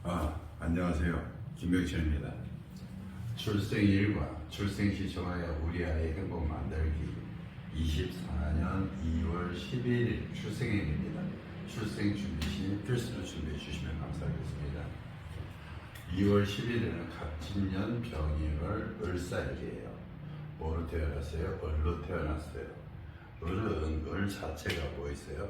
안녕하세요. 김명철입니다. 출생일과 출생시 정하여 우리 아이의 행복 만들기 24년 2월 11일 출생일입니다. 출생준비시 필수로 준비해 주시면 감사하겠습니다. 2월 11일은 갑진년 병인월 을살이에요. 뭐로 태어났어요? 을로 태어났어요. 을은 을 자체가 뭐 있어요?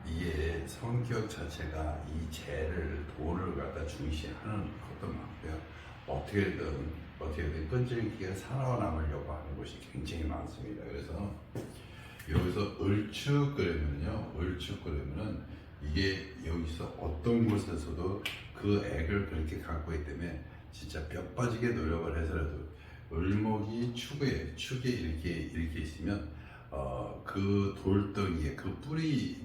이게 성격 자체가 이 재를 돈을 갖다 중시하는 것도 많고요. 어떻게든 끈질기게 살아남으려고 하는 것이 굉장히 많습니다. 그래서 여기서 을축 그러면요, 을축 그러면은 이게 여기서 어떤 곳에서도 그 액을 그렇게 갖고 있기 때문에 진짜 뼈 빠지게 노력을 해서라도 을목이 축에 이렇게 있으면 그 돌덩이에 그 뿌리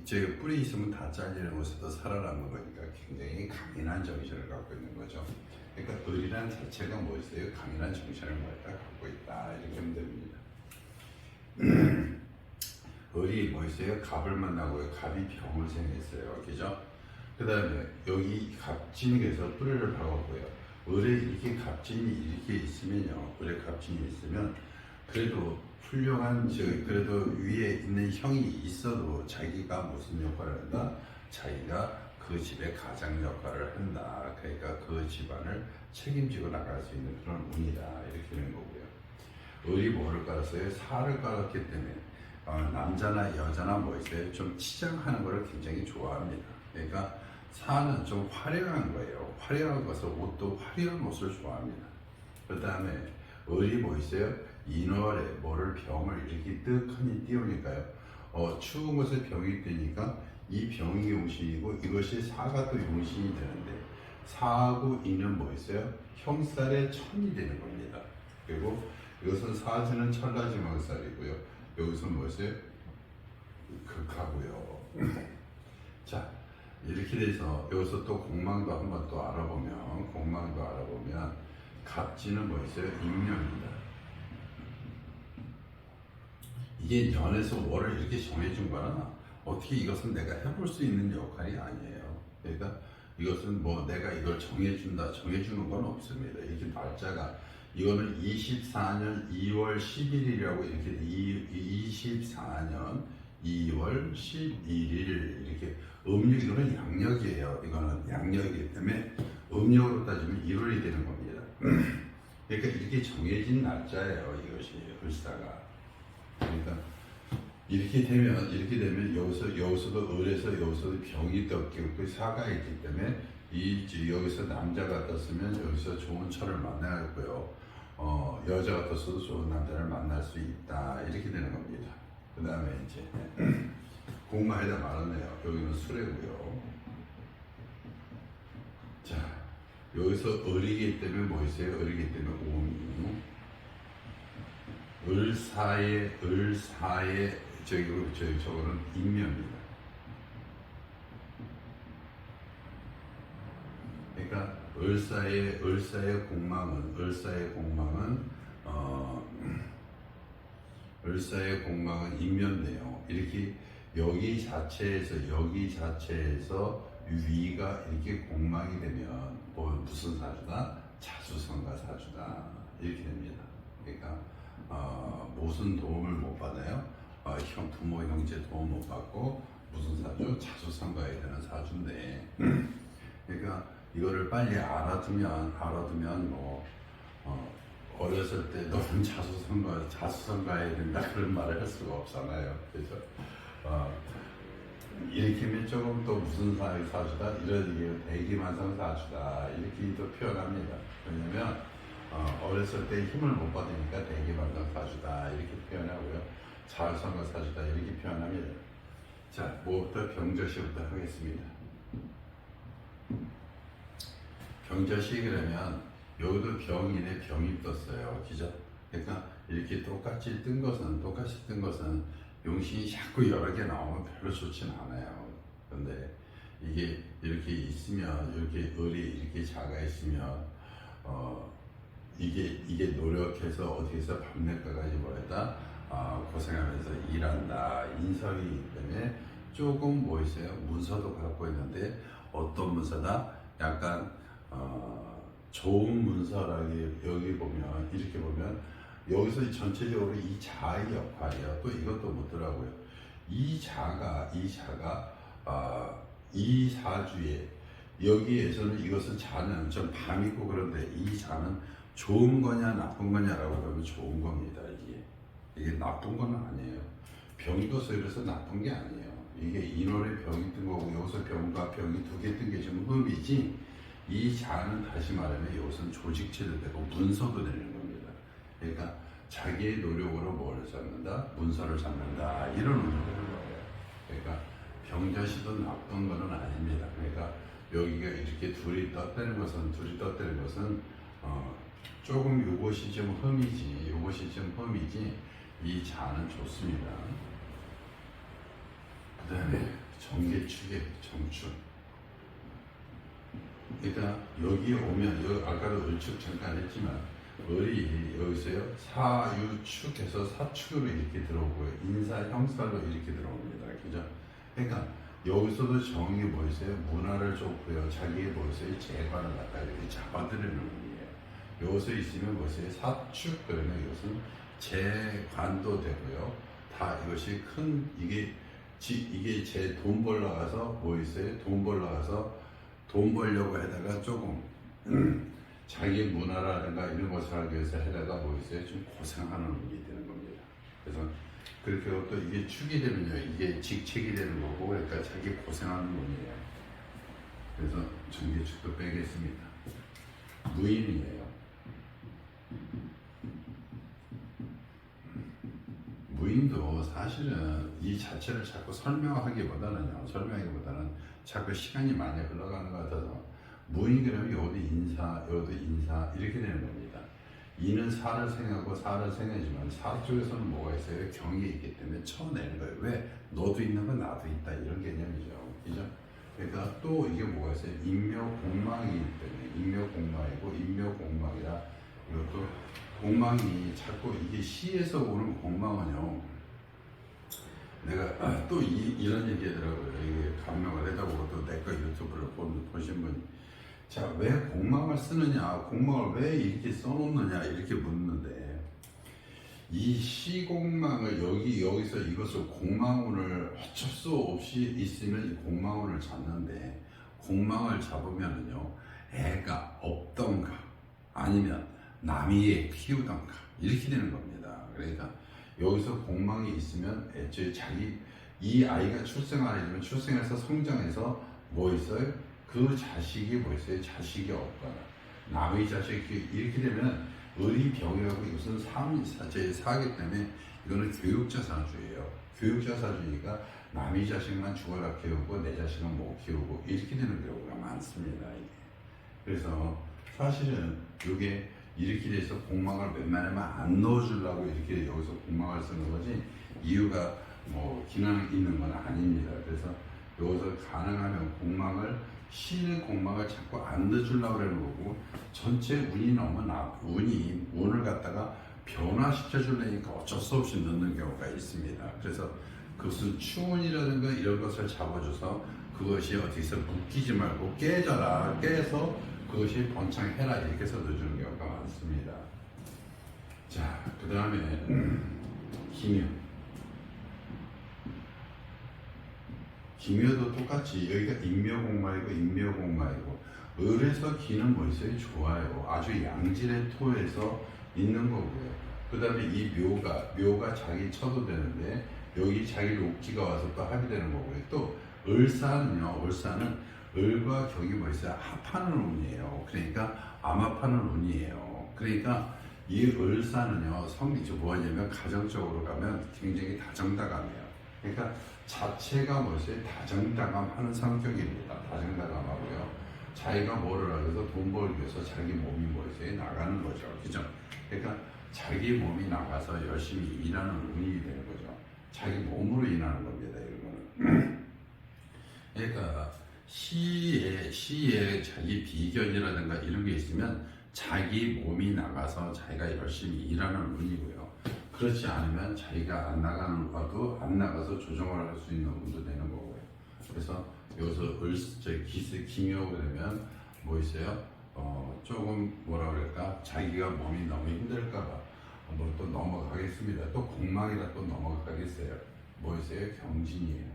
있으면 다 잘리는 곳에도 살아남는 거니까 굉장히 강인한 정신을 갖고 있는 거죠. 그러니까 을이란 자체가 뭐 있어요? 강인한 정신을 갖고 있다 이렇게 하면 됩니다. 을이 뭐 있어요? 갑을 만나고요. 갑이 병을 생겼어요. 그죠? 그 다음에 여기 갑진에서 뿌리를 박았고요. 을에 이렇게 갑진이 이렇게 있으면요. 을에 갑진이 있으면 그래도 훌륭한, 그래도 위에 있는 형이 있어도 자기가 무슨 역할을 한다? 자기가 그 집의 가장 역할을 한다. 그러니까 그 집안을 책임지고 나갈 수 있는 그런 운이다. 이렇게 되는 거고요. 을이 뭐를 깔았어요? 사를 깔았기 때문에 남자나 여자나 뭐 있어요? 좀 치장하는 거를 굉장히 좋아합니다. 그러니까 사는 좀 화려한 거예요. 화려한 것을, 옷도 화려한 옷을 좋아합니다. 그 다음에 을이 뭐 있어요? 인월에 뭐를 병을 이렇게 뜨끈히 띄우니까요. 추운 것에 병이 뜨니까 이 병이 용신이고 이것이 사가 또 용신이 되는데 사하고 인은 뭐 있어요? 형살의 천이 되는 겁니다. 그리고 이것은 사지는 천라지망살이고요. 여기서 뭐 있어요? 극하고요. 자, 이렇게 돼서 여기서 또 공망도 한번 또 알아보면 갑진은 뭐 있어요? 인명입니다. 이게 년에서 월을 이렇게 정해준 거나 어떻게 이것은 내가 해볼 수 있는 역할이 아니에요. 그러니까 이것은 뭐 내가 이걸 정해주는 건 없습니다. 이게 날짜가 이거는 24년 2월 11일이라고 이렇게 24년 2월 11일 이렇게 이거는 양력이에요. 이거는 양력이기 때문에 음력으로 따지면 1월이 되는 겁니다. 그러니까 이렇게 정해진 날짜예요. 이것이 을사가. 그러니까 이렇게 되면 여기서도 을에서 여기서도 병이 떴고 사가 있기 때문에 여기서 남자가 떴으면 여기서 좋은 처를 만나고요. 여자가 떴어도 좋은 남자를 만날 수 있다 이렇게 되는 겁니다. 그 다음에 이제 공마에다 말았네요. 여기는 수레고요. 자, 여기서 을이기 때문에 뭐 있어요? 을이기 때문에 오미. 을사의 저거는 인명입니다. 그러니까 을사의 공망은 인면네요. 이렇게 여기 자체에서 위가 이렇게 공망이 되면 무슨 사주다? 자수성가 사주다 이렇게 됩니다. 그러니까 무슨 도움을 못 받아요? 부모 형제 도움 못 받고 무슨 사주? 자수성가에 되는 사주인데 그러니까 이거를 빨리 알아두면 뭐 어렸을 때 너는 자수성가해야 된다 그런 말을 할 수가 없잖아요. 그래서 이렇게 하면 조금 또 무슨 사주다 이런 대기만성 사주다 이렇게 또 표현합니다. 왜냐면 어렸을 때 힘을 못 받으니까 대기만성 사주다 이렇게 표현하고요. 자수성가 사주다 이렇게 표현합니다. 자, 뭐부터 병자시부터 하겠습니다. 병자시 그러면 여기도 병인의 병이 떴어요. 그죠? 그러니까 이렇게 똑같이 뜬 것은 용신이 자꾸 여러 개 나오면 별로 좋진 않아요. 그런데 이게 이렇게 있으면 이렇게 을이 이렇게 작아 있으면 이게 노력해서 어디서 밤늦게까지 뭐했다 고생하면서 일한다 인성이기 때문에 조금 뭐 있어요 문서도 갖고 있는데 어떤 문서다? 약간 좋은 문서라기 여기 보면 이렇게 보면 여기서 전체적으로 이 자의 역할이요. 또 이것도 묻더라고요. 이 자가 이 사주에 여기에서는 이것은 자는 좀 밤이고 그런데 이 자는 좋은 거냐 나쁜 거냐라고 하면 좋은 겁니다. 이게 나쁜 건 아니에요. 병도 그래서 나쁜 게 아니에요. 이게 인월에 병이 뜬 거고 여기서 병과 병이 두 개 뜬 게 좀 흠이지. 이 자는 다시 말하면 이것은 조직체도 되고 문서도 되는 겁니다. 그러니까 자기의 노력으로 뭐를 잡는다? 문서를 잡는다. 이런 의미가 되는 거예요. 그러니까 병자시도 나쁜 거는 아닙니다. 그러니까 여기가 이렇게 둘이 떴다는 것은 조금 요것이 좀 흠이지 이 자는 좋습니다. 그 다음에 정계축의 정축. 그러니까 여기 오면 여기 아까도 을축 잠깐 했지만 을이 여기서요 사유축해서 사축으로 이렇게 들어오고요 인사 형살로 이렇게 들어옵니다. 그죠? 그러니까 여기서도 정이 뭐 있어요? 문화를 줬고요. 자기의 뭐 있어요? 재관을 갖다 이렇게 잡아들이는 의미예요. 여기서 있으면 뭐 있어요? 사축 그러면 이것은 재관도 되고요. 다 이것이 큰 이게 제 돈 벌러 가서 뭐 있어요? 돈 벌러 가서 돈 벌려고 하다가 조금 자기 문화라든가 이런 것을 하기 위해서 하다가 뭐 있어요? 좀 고생하는 일이 되는 겁니다. 그래서 그렇게 또 이게 축이 되면요, 이게 직책이 되는 거고, 그러니까 자기 고생하는 운이에요. 그래서 정계축도 빼겠습니다. 무인이에요. 무인도 사실은 이 자체를 자꾸 설명하기보다는 자꾸 시간이 많이 흘러가는 것 같아서 무인 그러면 여기도 인사 이렇게 되는 겁니다. 이는 사를 생하고 사를 생하지만 사 쪽에서는 뭐가 있어요? 경이 있기 때문에 쳐내는 거예요. 왜? 너도 있는 건 나도 있다 이런 개념이죠. 그죠? 그러니까 또 이게 뭐가 있어요? 인묘공망이기 때문에 인묘공망이고 인묘공망이라 이것도 공망이 자꾸 이게 시에서 오는 공망은요. 내가 또 이런 얘기 하더라고요. 이게 감명을 하다 보고 또 내 거 유튜브를 보신 분이 자, 왜 공망을 쓰느냐, 공망을 왜 이렇게 써놓느냐 이렇게 묻는데 이 시공망을 여기서 이것을 공망운을 어쩔 수 없이 있으면 이 공망운을 잡는데 공망을 잡으면은요 애가 없던가 아니면 남이 애 키우던가 이렇게 되는 겁니다. 그러니까 여기서 공망이 있으면 애초에 이 아이가 출생하려면 출생해서 성장해서 뭐 있어요? 그 자식이 뭐 있어요? 자식이 없거나 남의 자식이 이렇게 되면 을이 병이라고 이것은 사기 때문에 이거는 교육자사주예요. 교육자사주니까 남의 자식만 죽어라 키우고 내 자식은 못 키우고 이렇게 되는 경우가 많습니다. 이게. 그래서 사실은 이게 이렇게 돼서 공망을 웬만하면 안 넣어주려고 이렇게 여기서 공망을 쓰는 거지 이유가 뭐 기능 있는 건 아닙니다. 그래서 여기서 가능하면 시는 공망을 자꾸 안 넣어주려고 그러는 거고 전체 운이 너무 운을 갖다가 변화시켜 주려니까 어쩔 수 없이 넣는 경우가 있습니다. 그래서 그것은 추운이라든가 이런 것을 잡아줘서 그것이 어디서 묶이지 말고 깨서 그것이 번창해라 이렇게 해서 넣어주는 경우가 많습니다. 자, 그 다음에 기묘도 똑같이 여기가 인묘공마이고 을에서 기는 뭐 있어요? 좋아요. 아주 양질의 토에서 있는 거고요. 그 다음에 이 묘가 자기 쳐도 되는데 여기 자기 옥지가 와서 또 합의되는 거고요. 또 을사는 을과 격이 뭐 있어요? 합하는 운이에요. 그러니까 암합하는 운이에요. 그러니까 이 을사는요, 뭐냐면 가정적으로 가면 굉장히 다정다감해요. 그러니까 자체가 뭐였어요? 다정다감하는 성격입니다. 다정다감하고요. 자기가 뭐를 하기 위해서 돈 벌기 위해서 자기 몸이 뭐였어요? 나가는 거죠. 그죠? 그러니까 자기 몸이 나가서 열심히 일하는 운이 되는 거죠. 자기 몸으로 일하는 겁니다. 이런 거는. 그러니까 시에 자기 비견이라든가 이런 게 있으면 자기 몸이 나가서 자기가 열심히 일하는 운이고요. 그렇지 않으면 자기가 안 나가는 것도 안 나가서 조정을 할 수 있는 운도 되는 거고요. 그래서 여기서 기묘하고 되면 뭐 있어요? 조금 뭐라 그럴까? 자기가 몸이 너무 힘들까봐 뭐 또 넘어가겠습니다. 또 공망이라 또 넘어가겠어요. 뭐 있어요? 경진이에요.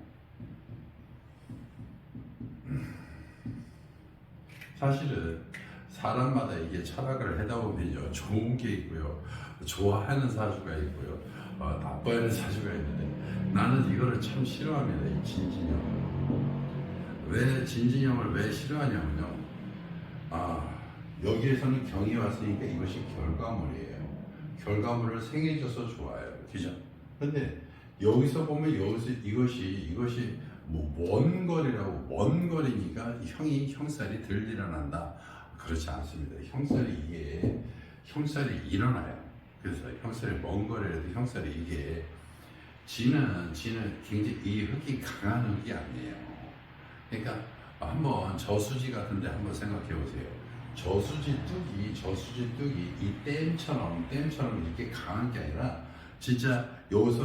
사실은 사람마다 이게 철학을 하다 보면요, 좋은 게 있고요, 좋아하는 사주가 있고요, 나빠하는 사주가 있는데 나는 이거를 참 싫어합니다. 이 진진형. 왜 진진형을 왜 싫어하냐면요, 여기에서는 경이 왔으니까 이것이 결과물이에요. 결과물을 생해줘서 좋아요. 그죠? 근데 여기서 보면 이것이 뭐 원거리라고 원거리니까 형살이 덜 일어난다. 그렇지 않습니다. 형살이 일어나요. 그래서 형살이 먼 거리라도 형살이 이게 지는 굉장히 이 흙이 강한 흙이 아니에요. 그러니까 한번 저수지 같은데 한번 생각해 보세요. 저수지 뚝이 이 댐처럼 이렇게 강한 게 아니라 진짜 여기서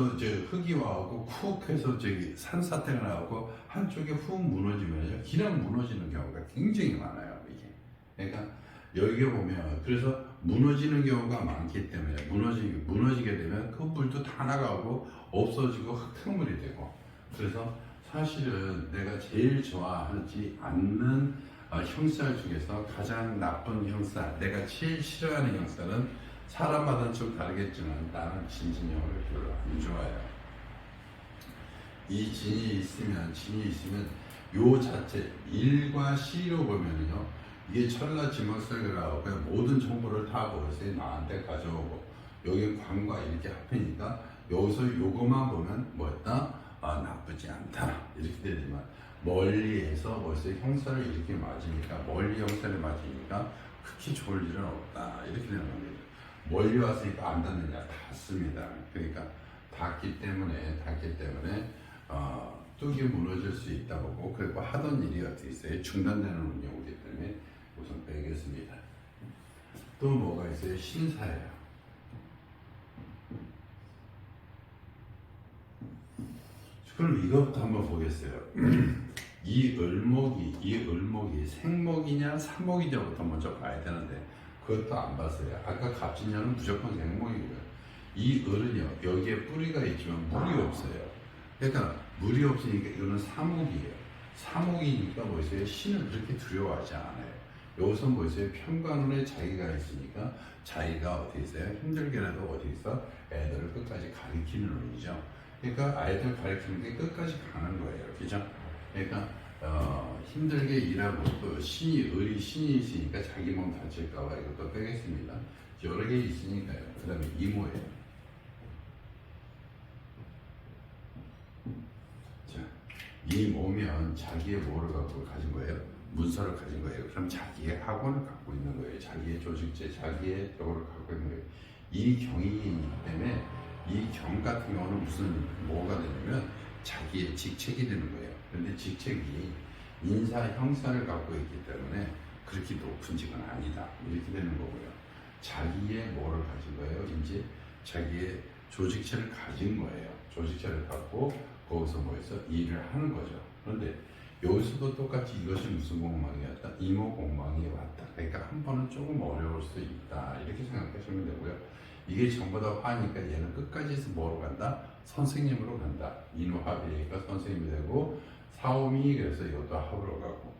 흙이 와갖고 쿡 해서 산사태가 나갖고 한쪽에 훅 무너지면요, 그냥 무너지는 경우가 굉장히 많아요. 이게. 그러니까 여기에 보면 그래서 무너지는 경우가 많기 때문에 무너지게 되면 그 물도 다 나가고 없어지고 흙탕물이 되고, 그래서 사실은 내가 제일 좋아하지 않는 형살 중에서 가장 나쁜 형살, 내가 제일 싫어하는 형살은 사람마다는 좀 다르겠지만 나는 진진형을 별로 안 좋아해요. 이 진이 있으면 요 자체 일과 시로 보면요, 이게 천라지목설이라고 모든 정보를 다 보세요. 나한테 가져오고 여기 관과 이렇게 합해니까 여기서 요것만 보면 뭐였다? 나쁘지 않다 이렇게 되지만 멀리에서 벌써 형살을 이렇게 맞으니까 멀리 형살을 맞으니까 크게 좋을 일은 없다 이렇게 되는 겁니다. 멀리 왔으니까 안 닿느냐? 닿습니다. 그러니까 닿기 때문에 뚝이 무너질 수 있다 보고, 그리고 하던 일이 어떻게 있어요? 중단되는 운영이기 때문에 우선 빼겠습니다. 또 뭐가 있어요? 신사예요. 그럼 이것부터 한번 보겠어요. 이 을목이 생목이냐 사목이냐부터 먼저 봐야 되는데 그것도 안 봤어요. 아까 갑진년은 무조건 생목이고요. 이 을은요, 여기에 뿌리가 있지만 물이 없어요. 그러니까 물이 없으니까 이거는 사목이에요. 사목이니까 뭐 있어요? 신을 그렇게 두려워하지 않아요. 여기서 뭐 있어요? 편관운에 자기가 있으니까 자기가 어디 있어요? 힘들게라도 어디 있어? 애들을 끝까지 가리키는 운이죠. 그러니까 아이들 가리키는 게 끝까지 가는 거예요. 그죠? 그러니까 힘들게 일하고 또 을이 신이 있으니까 자기 몸 다칠까봐 이것도 빼겠습니다. 여러 개 있으니까요. 그 다음에 이모예요. 자, 이모면 자기의 뭐를 갖고 가진 거예요? 문서를 가진 거예요. 그럼 자기의 학원을 갖고 있는 거예요. 자기의 조직제, 자기의 저거를 갖고 있는 거예요. 이 경이기 때문에 이 경 같은 경우는 무슨 뭐가 되냐면 자기의 직책이 되는 거예요. 그런데 직책이 인사 형사를 갖고 있기 때문에 그렇게 높은 직은 아니다 이렇게 되는 거고요. 자기의 뭐를 가진 거예요? 이제 자기의 조직체를 가진 거예요. 조직체를 갖고 거기서 뭐해서 일을 하는 거죠. 그런데 여기서도 똑같이 이것이 무슨 공망이었다? 이모 공망이 왔다. 그러니까 한 번은 조금 어려울 수 있다 이렇게 생각하시면 되고요. 이게 전부 다 화니까 얘는 끝까지 해서 뭐로 간다? 선생님으로 간다. 인후합이니까 선생님이 되고, 사오미 그래서 이것도 합으로 가고.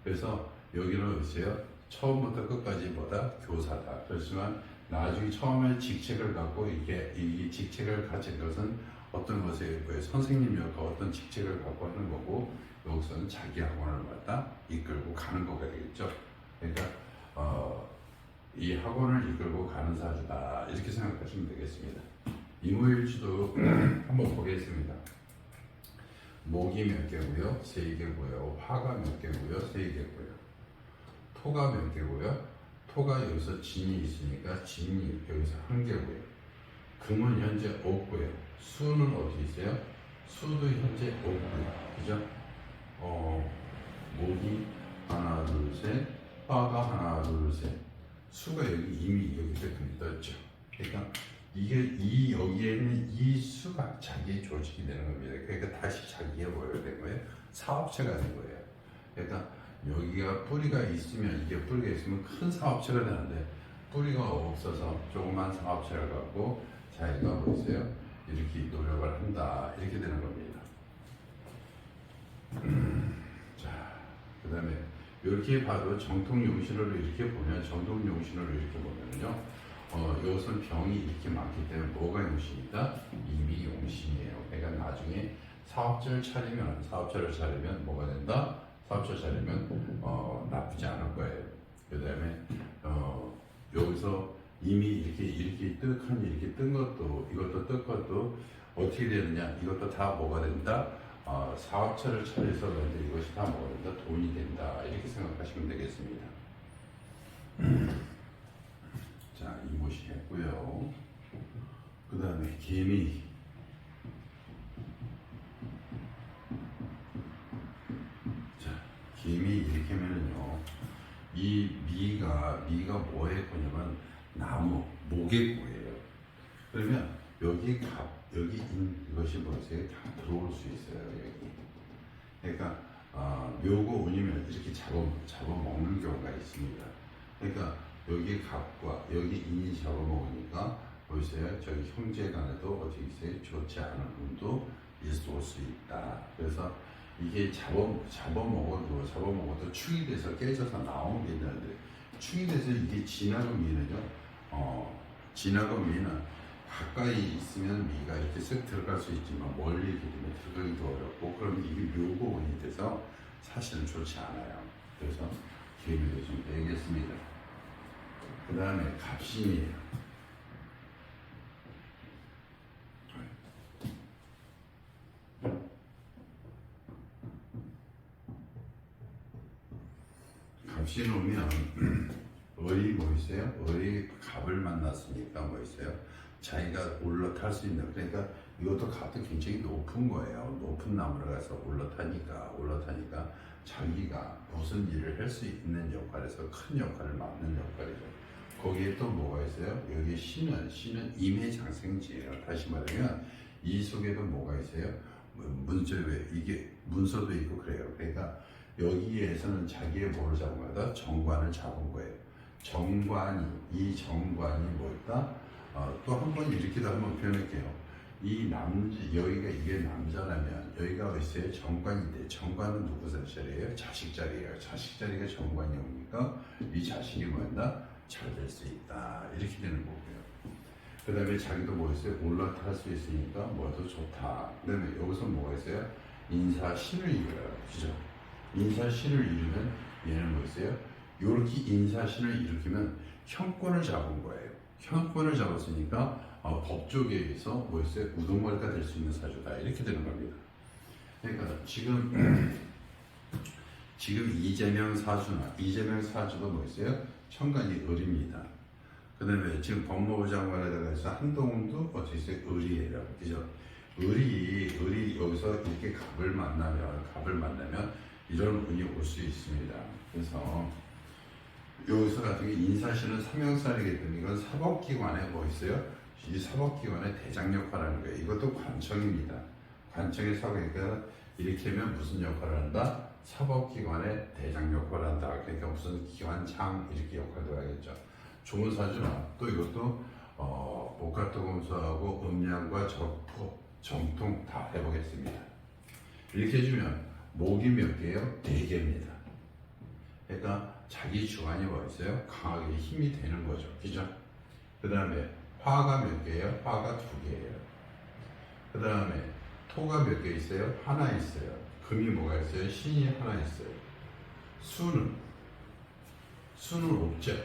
그래서 여기는 있어요. 처음부터 끝까지 뭐다? 교사다. 그렇지만 나중에 처음에 직책을 갖고 이 직책을 가진 것은 어떤 것에 선생님 역할 어떤 직책을 갖고 하는 거고, 여기서는 자기 학원을 갖다 이끌고 가는 거가 되겠죠. 그러니까 이 학원을 이끌고 가는 사주다 이렇게 생각하시면 되겠습니다. 이모일주도 한번 보겠습니다. 목이 몇 개고요? 3개고요. 화가 몇 개고요? 3개고요. 토가 몇 개고요? 토가 여기서 진이 있으니까 진이 여기서 1개고요. 금은 현재 없고요. 수는 어디 있어요? 수도 현재 없고요. 그죠? 목이 하나 둘 셋, 화가 하나 둘 셋, 수가 여기 이미 여기서 떴죠. 그러니까 이게 여기에는 이 수가 자기의 조직이 되는 겁니다. 그러니까 다시 자기의 뭐가 된 거예요? 사업체가 된 거예요. 그러니까 여기가 뿌리가 있으면 이게 뿌리가 있으면 큰 사업체가 되는데 뿌리가 없어서 조그만 사업체를 갖고 자기가 뭐 있어요? 이렇게 노력을 한다 이렇게 되는 겁니다. 자, 그 다음에 이렇게 봐도 정통 용신으로 이렇게 보면 정통 용신으로 이렇게 보면요, 이것은 병이 이렇게 많기 때문에 뭐가 용신이다? 이미 용신이에요. 그러니까 나중에 사업체를 차리면 뭐가 된다? 사업체를 차리면 나쁘지 않을 거예요. 그 다음에 여기서 이미 이렇게 뜬 것도 이것도 뜬 것도 어떻게 되느냐? 이것도 다 뭐가 된다? 사업체를 차려서 그런데 이것이 다 뭐가 된다? 돈이 된다. 이렇게 생각하시면 되겠습니다. 자, 이곳이 했고요. 그 다음에 개미. 자, 개미 이렇게 하면은요, 이 미가 뭐에 거냐면 나무, 목에 꼬예요. 그러면 여기 이것이 뭐세요? 다 들어올 수 있어요, 여기. 그러니까 묘고 운이면 이렇게 잡아먹는 경우가 있습니다. 그러니까 여기 갑과 여기 인이 잡아먹으니까 보이세요? 저기 형제간에도 어떻게 있어요? 좋지 않은 운도 있을 수 있다. 그래서 이게 잡아먹어도 축이 돼서 깨져서 나오는 게 있는데, 축이 돼서 이게 지나간 미는요, 지나간 미는 가까이 있으면 미가 이렇게 쓱 들어갈 수 있지만 멀리 있기 때문에 들어가기도 어렵고, 그러면 이게 묘고 운이 돼서 사실은 좋지 않아요. 그래서 개미도 좀 빼겠습니다. 그 다음에 갑신이에요. 갑신 오면 을이 뭐 있어요? 을이 갑을 만났으니까 뭐 있어요? 자기가 올라탈 수 있는, 그러니까 이것도 갑도 굉장히 높은 거예요. 높은 나무를 가서 올라타니까 자기가 무슨 일을 할 수 있는 역할에서 큰 역할을 맡는 역할이죠. 거기에 또 뭐가 있어요? 여기 신은 임해장생지예요. 다시 말하면 이 속에도 뭐가 있어요? 이게 문서도 있고 그래요. 그러니까 여기에서는 자기의 뭐를 잡은 거다? 정관을 잡은 거예요. 이 정관이 뭐였다? 또 한 번 이렇게도 한번 표현할게요. 여기가 이게 남자라면 여기가 있어요. 정관인데 정관은 누구 자리예요? 자식 자리예요. 자식 자리가 정관이 오니까 이 자식이 뭐였나? 잘 될 수 있다. 이렇게 되는 거고요. 그 다음에 자기도 뭐 있어요? 올라탈 수 있으니까 뭐도 좋다. 그 다음에 여기서 뭐가 있어요? 인사신을 이루어요. 그죠? 인사신을 이루면 얘는 뭐 있어요? 이렇게 인사신을 일으키면 형권을 잡은 거예요. 형권을 잡았으니까 법조계에 의해서 뭐 있어요? 우동머리가 될 수 있는 사주다. 이렇게 되는 겁니다. 그러니까 지금 이재명 사주도 뭐 있어요? 천간이 을입니다. 그 다음에 지금 법무부 장관에 대해서 한동훈도 어떻게 있어요? 을이에요. 그죠? 을이 여기서 이렇게 갑을 만나면 이런 운이 올 수 있습니다. 그래서 여기서 같은 게 인사신은 삼형살이기 때문에 이건 사법기관에 뭐 있어요? 이 사법기관의 대장 역할을 하는 거예요. 이것도 관청입니다. 관청의 사법이니까 이렇게 하면 무슨 역할을 한다? 사법기관의 대장 역할을 한다. 그러니까 무슨 기관장 이렇게 역할도 하겠죠. 좋은 사주나 또 이것도 목화토금수하고 음양과 적포, 정통 다 해보겠습니다. 이렇게 해주면 목이 몇 개예요? 4개입니다. 그러니까 자기 주관이 뭐 있어요? 강하게 힘이 되는 거죠. 그죠? 그 다음에 화가 몇 개예요? 화가 2개예요. 그 다음에 토가 몇 개 있어요? 하나 있어요. 금이 뭐가 있어요? 신이 하나 있어요. 수는 없죠.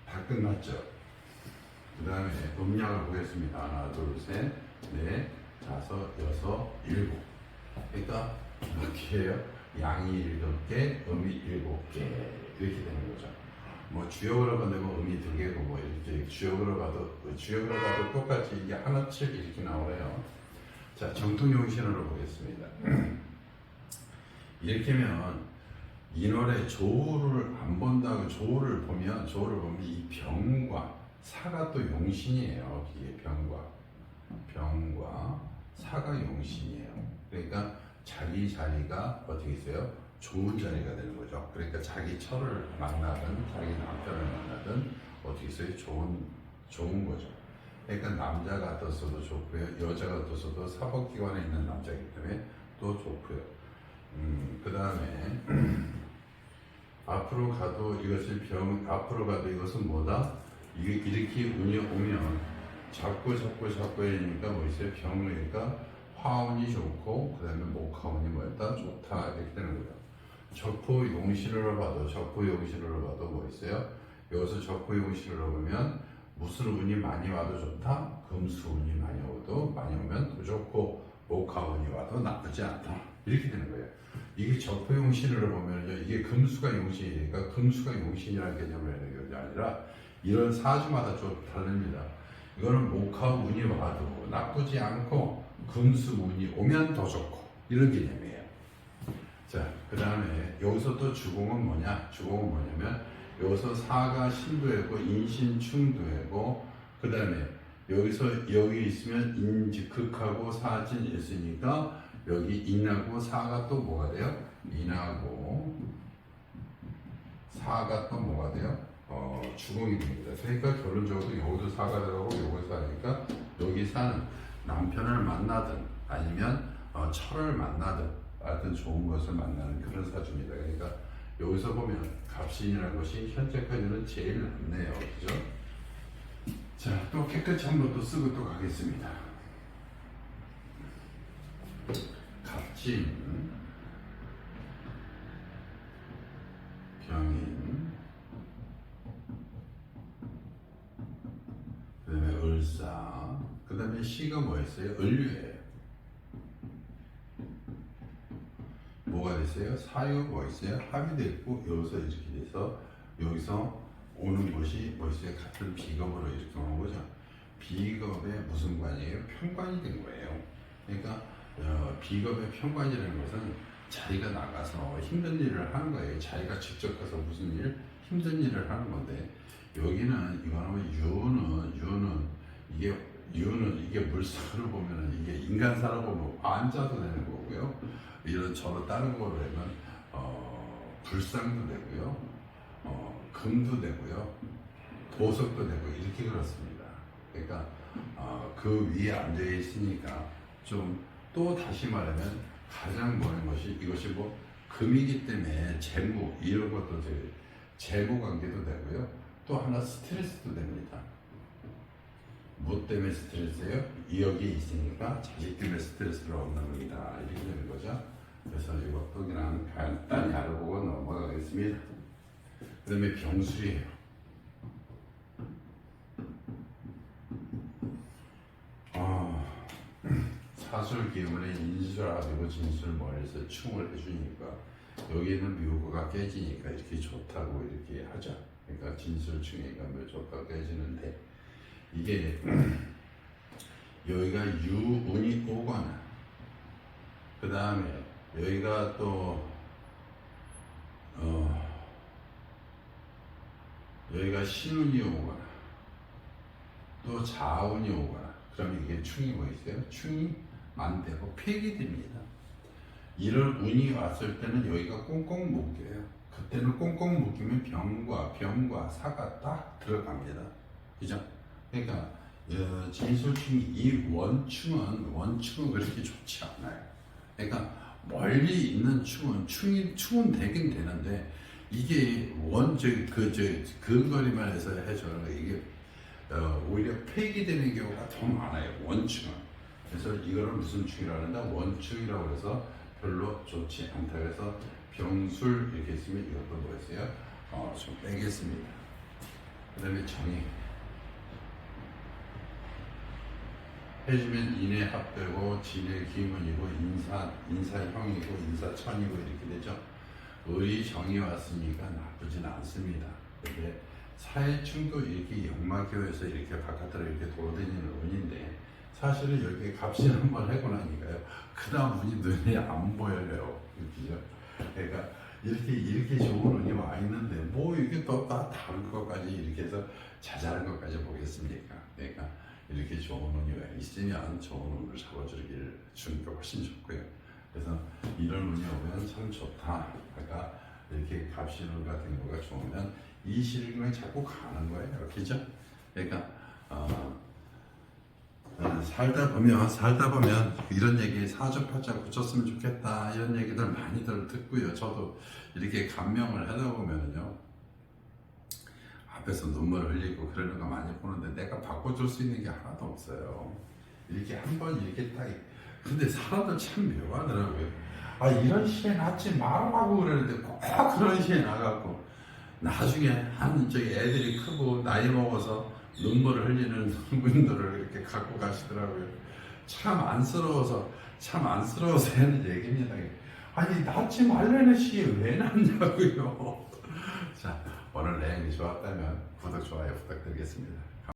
다 끝났죠. 그 다음에 음양을 보겠습니다. 하나, 둘, 셋, 넷, 다섯, 여섯, 일곱. 그러니까 몇 개예요? 양이 7개, 음이 7개 이렇게 되는 거죠. 뭐 주역으로 봐도 음이 2개고 뭐 이렇게 주역으로 봐도 똑같이 이게 하나씩 이렇게 나오네요. 자, 정통용신으로 보겠습니다. 이렇게 하면 인월에 조우를 안 본다고 조우를 보면 이 병과 사가 또 용신이에요. 이게 병과 사가 용신이에요. 그러니까 자기 자리가 어떻게 있어요? 좋은 자리가 되는 거죠. 그러니까 자기 처를 만나든 자기 남편을 만나든 어떻게 써요? 좋은 거죠. 그러니까 남자가 떴어도 좋고요, 여자가 떴어도 사법기관에 있는 남자이기 때문에 또 좋고요. 그 다음에 앞으로 가도 이것이 앞으로 가도 이것은 뭐다? 이게 이렇게 운이 오면 자꾸 이러니까 뭐 있어요? 병이니까 화운이 좋고 그 다음에 목화운이 뭐였다? 좋다 이렇게 되는 거예요. 적포용신으로 봐도 뭐 있어요? 여기서 적포용신으로 보면 무술 운이 많이 와도 좋다, 금수 운이 많이 오면 더 좋고 목화운이 와도 나쁘지 않다 이렇게 되는 거예요. 이게 적포용신으로 보면요, 이게 금수가 용신이니까 금수가 용신이라는 개념을 하는 게 아니라 이런 사주마다 좀 다릅니다. 이거는 목화운이 와도 나쁘지 않고 금수 운이 오면 더 좋고 이런 개념이에요. 자, 그 다음에 여기서 또 주공은 뭐냐면 여기서 사가 신도했고 인신충도했고 그 다음에 여기 있으면 인지 극하고 사진 있으니까 여기 인하고 사가 또 뭐가 돼요? 인하고 사가 또 뭐가 돼요? 주공이 됩니다. 그러니까 결론적으로 여기도 사가 들어가고 여기 사니까 여기 사는 남편을 만나든 아니면 철을 만나든 하여튼 좋은 것을 만나는 그런 사주입니다. 그러니까 여기서 보면 갑신이라는 것이 현재까지는 제일 낫네요. 그죠? 자, 또 깨끗이 한번 또 쓰고 또 가겠습니다. 갑진, 병인, 그 다음에 을사, 그 다음에 시가 뭐였어요? 을류예요. 뭐가 됐어요? 사유 뭐 있어요? 합이 됐고 여기서 이렇게 돼서 여기서 오는 것이 뭐 있어요? 같은 비겁으로 이렇게 오는 거죠. 비겁에 무슨 관이에요? 편관이 된 거예요. 그러니까 비겁의 편관이라는 것은 자기가 나가서 힘든 일을 하는 거예요. 자기가 직접 가서 무슨 일, 힘든 일을 하는 건데 여기는 이거는 유는 이게 물상으로 보면은 이게 인간사로 보면 환자도 되는 거고요. 이런 저런 다른 거로 하면 불상도 되고요, 금도 되고요, 보석도 되고 이렇게 그렇습니다. 그러니까 그 위에 앉아 있으니까 좀 또 다시 말하면 가장 보는 것이 이것이 뭐 금이기 때문에 재무 이런 것도 재무 관계도 되고요. 또 하나 스트레스도 됩니다. 뭐 때문에 스트레스예요? 여기에 있으니까 자식 때문에 스트레스를 얻는 겁니다. 이렇게 되는 거죠. 그래서 이것도 그냥 간단히 알아보고 넘어가겠습니다. 그 다음에 병술이에요. 사술 기운에 인술하고 진술 멀리서 충을 해주니까 여기는 묘구가 깨지니까 이렇게 좋다고 이렇게 하죠. 그러니까 진술충이니까 뭐 좋다고 깨지는데 이게 여기가 유운이 오거나 그 다음에 여기가 또 여기가 신운이 오거나 또 자운이 오거나 그러면 이게 충이 뭐 있어요? 충이 안 되고 폐기됩니다. 이런 운이 왔을 때는 여기가 꽁꽁 묶여요. 그때는 꽁꽁 묶이면 병과 사가 딱 들어갑니다. 그죠? 그러니까 진술충이 이 원충은 그렇게 좋지 않아요. 그러니까 멀리 있는 충은 되긴 되는데 이게 근거리만 해서 해줘요. 이게 오히려 폐기되는 경우가 더 많아요. 원충은. 그래서 이거를 무슨 충이라고 한다? 원충이라고 해서 별로 좋지 않다. 그래서 병술 이렇게 있으면 이것도 뭐였어요? 좀 빼겠습니다. 그 다음에 정의 해주면 인의 합되고 진의 기문이고 인사형이고 인사천이고 이렇게 되죠. 을이 정이 왔으니까 나쁘진 않습니다. 근데 사해충도 이렇게 역마교에서 이렇게 바깥으로 이렇게 돌아다니는 운인데 사실은 여기 값이 한번 하고 나니까요, 그 다음 운이 눈에 안 보여요. 그죠? 그러니까 이렇게 좋은 운이 와 있는데 뭐 이게 또 다 다른 것까지 이렇게 해서 자잘한 것까지 보겠습니까? 그러니까 이렇게 좋은 운이 있으면 좋은 운을 잡아주길 주는 게 훨씬 좋고요. 그래서 이런 운이 오면 참 좋다. 그러니까 이렇게 갑신운 같은 거가 좋으면 이 실경에 자꾸 가는 거예요. 그죠? 그러니까 살다 보면 이런 얘기 사주팔자 고쳤으면 좋겠다 이런 얘기들 많이들 듣고요. 저도 이렇게 감명을 하다 보면요 앞에서 눈물을 흘리고 그러는 거 많이 보는데 내가 바꿔줄 수 있는 게 하나도 없어요. 이렇게 한번 이렇게 딱 근데 사람들 참 묘하더라고요. 아 이런 시에 낳지 말라고 그러는데 꼭 그런 시에 나가고 나중에 한 저기 애들이 크고 나이 먹어서 눈물을 흘리는 분들을 이렇게 갖고 가시더라고요. 참 안쓰러워서 하는 얘기입니다. 아니 낳지 말라는 시에 왜 낳냐고요. 자 오늘 내용이 좋았다면 구독 좋아요 부탁드리겠습니다.